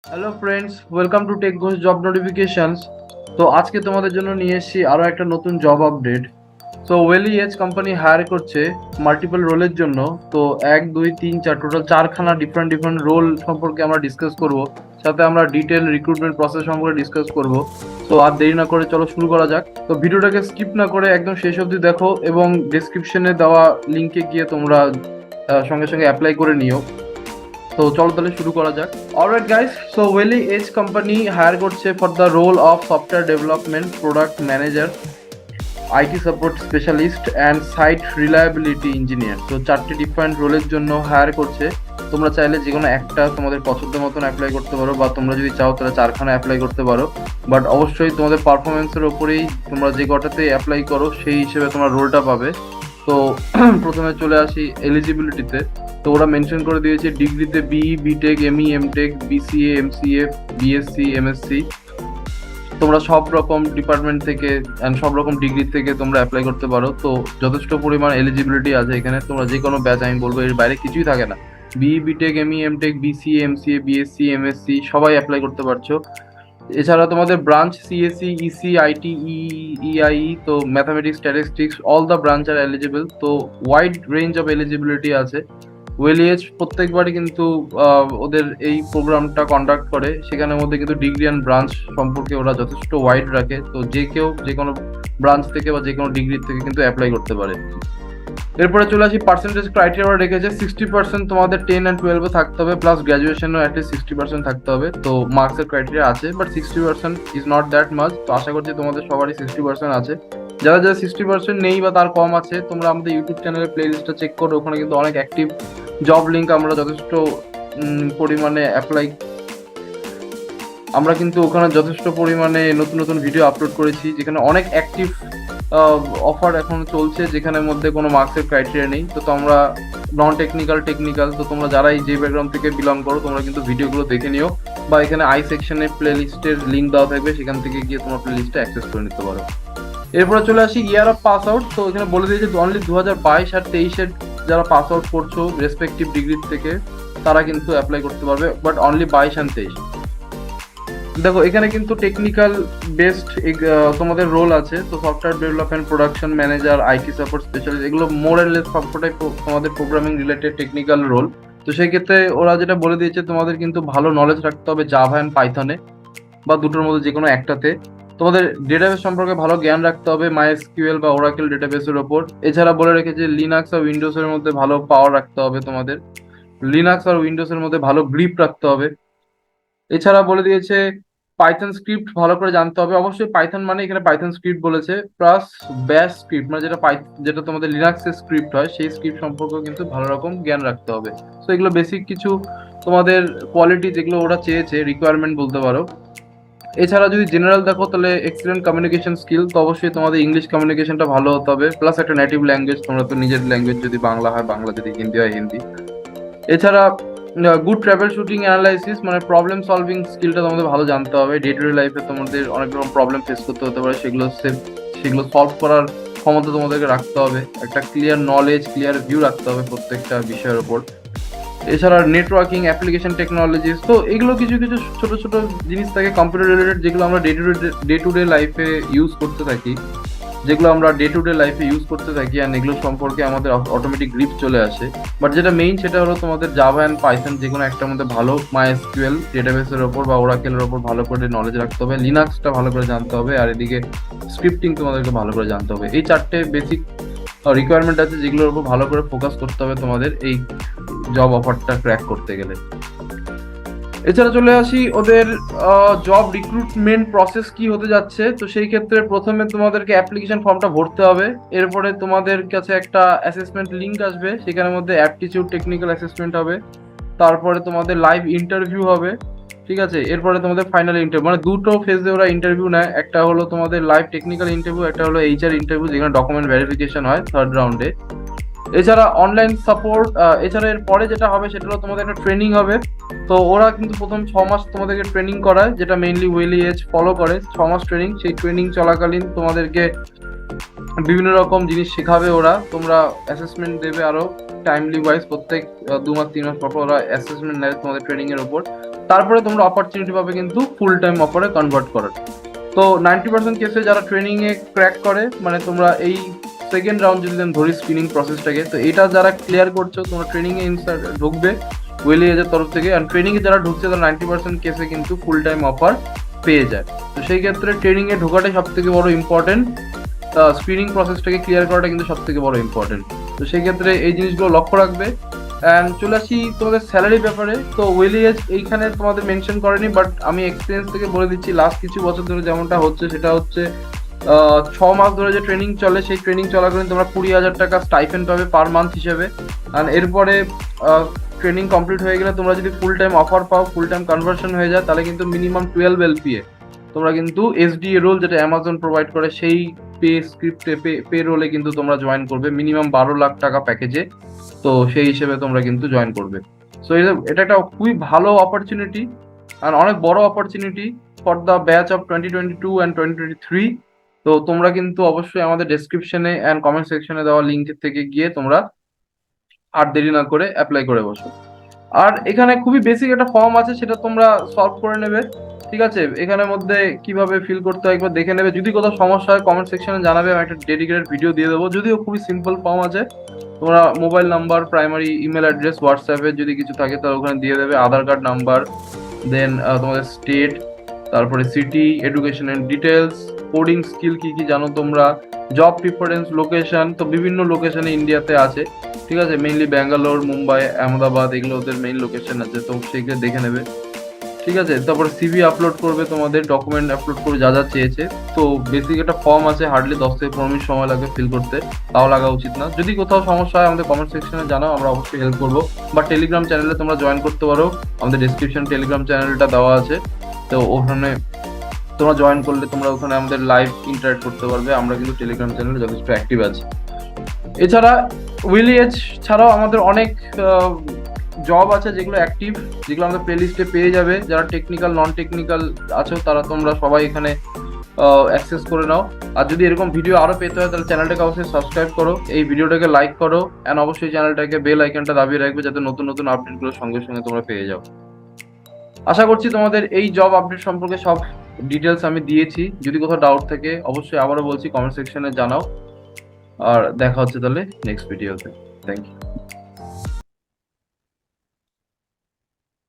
Hello friends, welcome to tech Ghosh job notifications. তো আজকে তোমাদের জন্য নিয়ে এসেছি আরও একটা নতুন job update. So Wiley Edge company hire করছে মাল্টিপল রোলের জন্য। তো 1 2 3 4 টোটাল 4খানা ডিফারেন্ট ডিফারেন্ট রোল সম্পর্কে আমরা ডিসকাস করব, সাথে আমরা ডিটেল রিক্রুটমেন্ট প্রসেস সম্পর্কে ডিসকাস করব। তো আর দেরি না করে চলো শুরু করা যাক। তো ভিডিওটাকে স্কিপ না করে একদম শেষ অবধি দেখো এবং ডেসক্রিপশনে দেওয়া লিঙ্কে গিয়ে তোমরা সঙ্গে সঙ্গে অ্যাপ্লাই করে নিও। তো চলো তাহলে শুরু করা যাক। Alright guys, so Wiley Edge company hire করছে for the role of software development product manager, IT support specialist and site reliability engineer. তো 4টি ডিফারেন্ট রোলের জন্য হায়ার করছে। তোমরা চাইলে যে কোনো একটা তোমাদের পছন্দ মতন অ্যাপ্লাই করতে পারো, বা তোমরা যদি চাও তাহলে 4খানা অ্যাপ্লাই করতে পারো। বাট অবশ্যই তোমাদের পারফরমেন্সের ওপরেই তোমরা যে কটাতে অ্যাপ্লাই করো সেই হিসেবে তোমরা রোলটা পাবে। তো প্রথমে চলে আসি এলিজিবিলিটিতে। তো ওরা মেনশন করে দিয়েছে ডিগ্রিতে BE, BTech, ME, MTech, BCA, MCA, BSc, MSc. তোমরা সব রকম ডিপার্টমেন্ট থেকে অ্যান্ড সব রকম ডিগ্রি থেকে তোমরা অ্যাপ্লাই করতে পারো। তো যথেষ্ট পরিমাণ এলিজিবিলিটি আছে এখানে। তোমরা যে কোনো ব্যাচ, আমি বলবো এর বাইরে কিছুই থাকে না। BE, BTech, ME, MTech, BCA, MCA, BSc, MSc সবাই অ্যাপ্লাই করতে পারছো। এছাড়া তোমাদের branch CSC, EC, IT, EI, তো mathematics, statistics, all the branch are eligible. তো ওয়াইড রেঞ্জ অফ এলিজিবিলিটি আছে। ওয়েলিএজ প্রত্যেকবারই কিন্তু ওদের এই প্রোগ্রামটা কন্ডাক্ট করে, সেখানের মধ্যে কিন্তু ডিগ্রি অ্যান্ড ব্রাঞ্চ সম্পর্কে ওরা যথেষ্ট ওয়াইড রাখে। তো যে কেউ যে কোনো ব্রাঞ্চ থেকে বা যে কোনো ডিগ্রি থেকে কিন্তু অ্যাপ্লাই করতে পারে। এরপরে চলে আসি পার্সেন্টেজ ক্রাইটেরিয়া। ওরা রেখেছে 60% তোমাদের 10 অ্যান্ড 12-এ থাকতে হবে, প্লাস গ্র্যাজুয়েশনও অ্যাটলিস্ট 60% থাকতে হবে। তো মার্কসের ক্রাইটেরিয়া আছে, but 60% is not that much. তো আশা করছি তোমাদের সবারই 60% আছে। যারা যারা 60% নেই বা তার কম আছে, তোমরা আমাদের ইউটিউব চ্যানেলের প্লে লিস্টটা চেক করো, ওখানে কিন্তু অনেক অ্যাক্টিভ জব লিঙ্ক আমরা যথেষ্ট পরিমাণে আমরা কিন্তু ওখানে যথেষ্ট পরিমাণে নতুন নতুন ভিডিও আপলোড করেছি, যেখানে অনেক অ্যাক্টিভ অফার এখন চলছে, যেখানের মধ্যে কোনো মার্কসের ক্রাইটেরিয়া নেই। তো তোমরা নন টেকনিক্যাল, টেকনিক্যাল, তো তোমরা যারাই যে ব্যাকগ্রাউন্ড থেকে বিলং করো তোমরা কিন্তু ভিডিওগুলো দেখে নিও, বা এখানে আই সেকশনে প্লে লিস্টের লিঙ্ক দেওয়া থাকবে, সেখান থেকে গিয়ে তোমার প্লে লিস্টটা অ্যাক্সেস করে নিতে পারো। এরপরে চলে আসি ইয়ার অফ পাস আউট। তো এখানে বলে দিয়েছে অনলি 2022 আর 23-এর যারা পাস আউট করছো রেসপেক্টিভ ডিগ্রি থেকে, তারা কিন্তু অ্যাপ্লাই করতে পারবে, বাট অনলি 22 আর 23। দেখো এখানে কিন্তু টেকনিক্যাল বেসড তোমাদের রোল আছে। তো software development, production manager, IT support specialist, এগুলো মোর এন্ড লেস সবকটাই তোমাদের প্রোগ্রামিং রিলেটেড টেকনিক্যাল রোল। তো সেই ক্ষেত্রে ওরা যেটা বলে দিয়েছে, তোমাদের কিন্তু ভালো নলেজ রাখতে হবে জাভা অ্যান্ড পাইথনে, বা দুটোর মধ্যে যে কোনো একটাতে। তোমাদের ডেটাবেস সম্পর্কে ভালো জ্ঞান রাখতে হবে, মাইএসকিউএল বা ওরাকেল ডেটাবেসের ওপর। এছাড়া বলে রেখেছে লিনাক্স আর উইন্ডোজের মধ্যে ভালো পাওয়ার রাখতে হবে তোমাদের, লিনাক্স আর উইন্ডোজের মধ্যে ভালো গ্রিপ রাখতে হবে। এছাড়া বলে দিয়েছে পাইথন স্ক্রিপ্ট ভালো করে জানতে হবে। অবশ্যই পাইথন মানে এখানে পাইথন স্ক্রিপ্ট বলেছে, প্লাস ব্যাশ স্ক্রিপ্ট মানে যেটা তোমাদের লিনাক্সের স্ক্রিপ্ট হয়, সেই স্ক্রিপ্ট সম্পর্কেও কিন্তু ভালো রকম জ্ঞান রাখতে হবে। তো এগুলো বেসিক কিছু তোমাদের কোয়ালিটি যেগুলো ওরা চেয়েছে, রিকোয়ারমেন্ট বলতে পারো। এছাড়া যদি জেনারেল দেখো তাহলে এক্সিলেন্ট কমিউনিকেশন স্কিল। তো অবশ্যই তোমাদের ইংলিশ কমিউনিকেশনটা ভালো হতে হবে, প্লাস একটা নেটিভ ল্যাঙ্গুয়েজ, তোমরা তো নিজের ল্যাঙ্গুয়েজ যদি বাংলা হয় বাংলা, যদি হিন্দি হয় হিন্দি। এছাড়া গুড ট্রাভেল শুটিং অ্যানালাইসিস মানে প্রবলেম সলভিং স্কিলটা তোমাদের ভালো জানতে হবে। ডে টু ডে লাইফে তোমাদের অনেক রকম প্রবলেম ফেস করতে হতে পারে, সেগুলো সলভ করার ক্ষমতা তোমাদেরকে রাখতে হবে। একটা ক্লিয়ার নলেজ, ক্লিয়ার ভিউ রাখতে হবে প্রত্যেকটা বিষয়ের ওপর। এছাড়া নেটওয়ার্কিং, অ্যাপ্লিকেশন টেকনোলজিস, তো এগুলো কিছু কিছু ছোট ছোট জিনিস থাকে কম্পিউটার রিলেটেড, যেগুলো আমরা ডে টু ডে লাইফে ইউজ করতে থাকি, আর এগুলো সম্পর্কে আমাদের অটোমেটিক গ্রিপ চলে আসে। বাট যেটা মেইন সেটা হলো তোমাদের জাভা অ্যান্ড পাইথন যে কোনো একটার মধ্যে ভালো, মাইএসকিউএল ডেটাবেসের ওপর বা ওরাকেলের ওপর ভালো করে নলেজ রাখতে হবে, লিনাক্সটা ভালো করে জানতে হবে, আর এদিকে স্ক্রিপ্টিং তোমাদেরকে ভালো করে জানতে হবে। এই 4টে বেসিক রিকোয়ারমেন্ট আছে, যেগুলোর উপর ভালো করে ফোকাস করতে হবে তোমাদের এই জব অফারটা ক্র্যাক করতে গেলে। এছাড়া চলে আসি ওদের জব রিক্রুটমেন্ট প্রসেস কি হতে যাচ্ছে। তো সেই ক্ষেত্রে প্রথমে তোমাদেরকে অ্যাপ্লিকেশন ফর্মটা ভরতে হবে। এরপরে তোমাদের কাছে একটা অ্যাসেসমেন্ট লিঙ্ক আসবে, সেখানের মধ্যে অ্যাপটিটিউড টেকনিক্যাল অ্যাসেসমেন্ট হবে। তারপরে তোমাদের লাইভ ইন্টারভিউ হবে, ঠিক আছে। এরপরে তোমাদের ফাইনাল ইন্টারভিউ, মানে দুটো ফেজে ওরা ইন্টারভিউ নেয়। একটা হলো তোমাদের লাইভ টেকনিক্যাল ইন্টারভিউ, একটা হলো এইচআর ইন্টারভিউ, যেখানে ডকুমেন্ট ভেরিফিকেশন হয় থার্ড রাউন্ডে। এছাড়া অনলাইন সাপোর্ট। এছাড়া এর পরে যেটা হবে সেটা হলো তোমাদের একটা ট্রেনিং হবে। তো ওরা কিন্তু প্রথম 6 মাস তোমাদেরকে ট্রেনিং করায়, যেটা মেইনলি ওয়েলি এজ ফলো করে। 6 মাস ট্রেনিং, সেই ট্রেনিং চলাকালীন তোমাদেরকে বিভিন্ন রকম জিনিস শেখাবে ওরা। তোমরা অ্যাসেসমেন্ট দেবে আরো টাইমলি ওয়াইজ, প্রত্যেক 2 মাস 3 মাস পর ওরা অ্যাসেসমেন্ট নেয় তোমাদের ট্রেনিং এর উপর। তারপরে তোমরা অপরচুনিটি পাবে কিন্তু ফুল টাইম অফারে কনভার্ট করার। তো 90% কেসে যারা ট্রেনিং এ ক্র্যাক করে, মানে তোমরা এই সেকেন্ড রাউন্ড যদি ধরি স্ক্রিনিং প্রসেসটাকে, তো এটা যারা ক্লিয়ার করছো তোমরা ট্রেনিং এ ঢুকবে ওয়েলি এজের তরফ থেকে। অ্যান্ড ট্রেনিং এ যারা ঢুকছে তারা 90% কেসে কিন্তু ফুল টাইম অফার পেয়ে যায়। তো সেই ক্ষেত্রে ট্রেনিং এ ঢোকাটাই সব থেকে বড় ইম্পর্টেন্ট, স্ক্রিনিং প্রসেসটাকে ক্লিয়ার করাটা কিন্তু সব থেকে বড় ইম্পর্টেন্ট। তো সেই ক্ষেত্রে এই জিনিসগুলো লক্ষ্য রাখবে। অ্যান্ড চলে আসি তোমাদের স্যালারি ব্যাপারে। তো ওয়েলি এজ এইখানে তোমাদের মেনশন করেনি, বাট আমি এক্সপিরিয়েন্স থেকে বলে দিচ্ছি, লাস্ট কিছু বছর ধরে যেমনটা হচ্ছে সেটা হচ্ছে 6 মাস ধরে যে ট্রেনিং চলে, সেই ট্রেনিং চলাকালীন তোমরা 20,000 টাকা স্টাইফেন্ড পাবে পার মান্থ হিসেবে। অ্যান্ড এরপরে ট্রেনিং কমপ্লিট হয়ে গেলে তোমরা যদি ফুল টাইম অফার পাও, ফুল টাইম কনভার্সন হয়ে যায়, তাহলে কিন্তু মিনিমাম 12 LPA তোমরা কিন্তু এসডিএ রোল, যেটা অ্যামাজন প্রোভাইড করে, সেই পে স্ক্রিপ্টে পে রোলে কিন্তু তোমরা জয়েন করবে মিনিমাম 12 লাখ টাকা প্যাকেজে। তো সেই হিসেবে তোমরা কিন্তু জয়েন করবে। সো এটা একটা খুবই ভালো অপরচুনিটি আর অনেক বড় opportunity for the batch of 2022 and 2023। তো তোমরা কিন্তু অবশ্যই আমাদের ডেসক্রিপশনে অ্যান্ড কমেন্ট সেকশনে দেওয়া লিঙ্কের থেকে গিয়ে তোমরা আর দেরি না করে অ্যাপ্লাই করে বসো। আর এখানে খুবই বেসিক একটা ফর্ম আছে, সেটা তোমরা সলভ করে নেবে, ঠিক আছে? এখানের মধ্যে কিভাবে ফিল করতে হয় একবার দেখে নেবে। যদি কোথাও সমস্যা হয় কমেন্ট সেকশনে জানাবে, আমি একটা ডেডিকেটেড ভিডিও দিয়ে দেবো। যদিও খুবই সিম্পল ফর্ম আছে, তোমরা mobile number, primary email address, হোয়াটসঅ্যাপে যদি কিছু থাকে তাহলে ওখানে দিয়ে দেবে, আধার কার্ড নাম্বার, দেন তোমাদের স্টেট, তারপরে সিটি, এডুকেশনের ডিটেলস, কোডিং স্কিল কি কি জানো তোমরা, জব প্রিফারেন্স, লোকেশন। তো বিভিন্ন লোকেশনে ইন্ডিয়াতে আছে, ঠিক আছে? মেইনলি ব্যাঙ্গালোর, মুম্বাই, আহমেদাবাদ, এগুলো ওদের মেইন লোকেশন আছে, তো সেগুলো দেখে নেবে, ঠিক আছে? তারপরে সিভি আপলোড করবে, তোমাদের ডকুমেন্ট আপলোড করবে যা যা চেয়েছে। তো বেসিক একটা ফর্ম আছে, হার্ডলি 10 থেকে 15 মিনিট সময় লাগবে ফিল করতে, তাও লাগা উচিত না। যদি কোথাও সমস্যা হয় আমাদের কমেন্ট সেকশনে জানাও, আমরা অবশ্যই হেল্প করবো। বা টেলিগ্রাম চ্যানেলে তোমরা জয়েন করতে পারো, আমাদের ডিসক্রিপশন টেলিগ্রাম চ্যানেলটা দেওয়া আছে, তো ওখানে তোমরা জয়েন করলে তোমরা ওখানে আমাদের লাইভ ইন্টারেক্ট করতে পারবে। আমরা কিন্তু টেলিগ্রাম চ্যানেলে যথেষ্ট অ্যাক্টিভ আছি। এছাড়া উইলি এজ ছাড়াও আমাদের অনেক জব আছে যেগুলো অ্যাক্টিভ, যেগুলো আমাদের প্লে লিস্টে পেয়ে যাবে। যারা টেকনিক্যাল, নন টেকনিক্যাল আছো তারা তোমরা সবাই এখানে অ্যাক্সেস করে নাও। আর যদি এরকম ভিডিও আরো পেতে হয় তাহলে চ্যানেলটাকে অবশ্যই সাবস্ক্রাইব করো, এই ভিডিওটাকে লাইক করো, অ্যান্ড অবশ্যই চ্যানেলটাকে বেল আইকনটা দাবিয়ে রাখবে যাতে নতুন নতুন আপডেটগুলো সঙ্গে সঙ্গে তোমরা পেয়ে যাও। আশা করছি তোমাদের এই জব আপডেট সম্পর্কে সব ডিটেলস আমি দিয়েছি। যদি কোথাও ডাউট থাকে অবশ্যই আবারও বলছি কমেন্ট সেকশনে জানাও। আর দেখা হচ্ছে তাহলে নেক্সট ভিডিওতে। Thank you.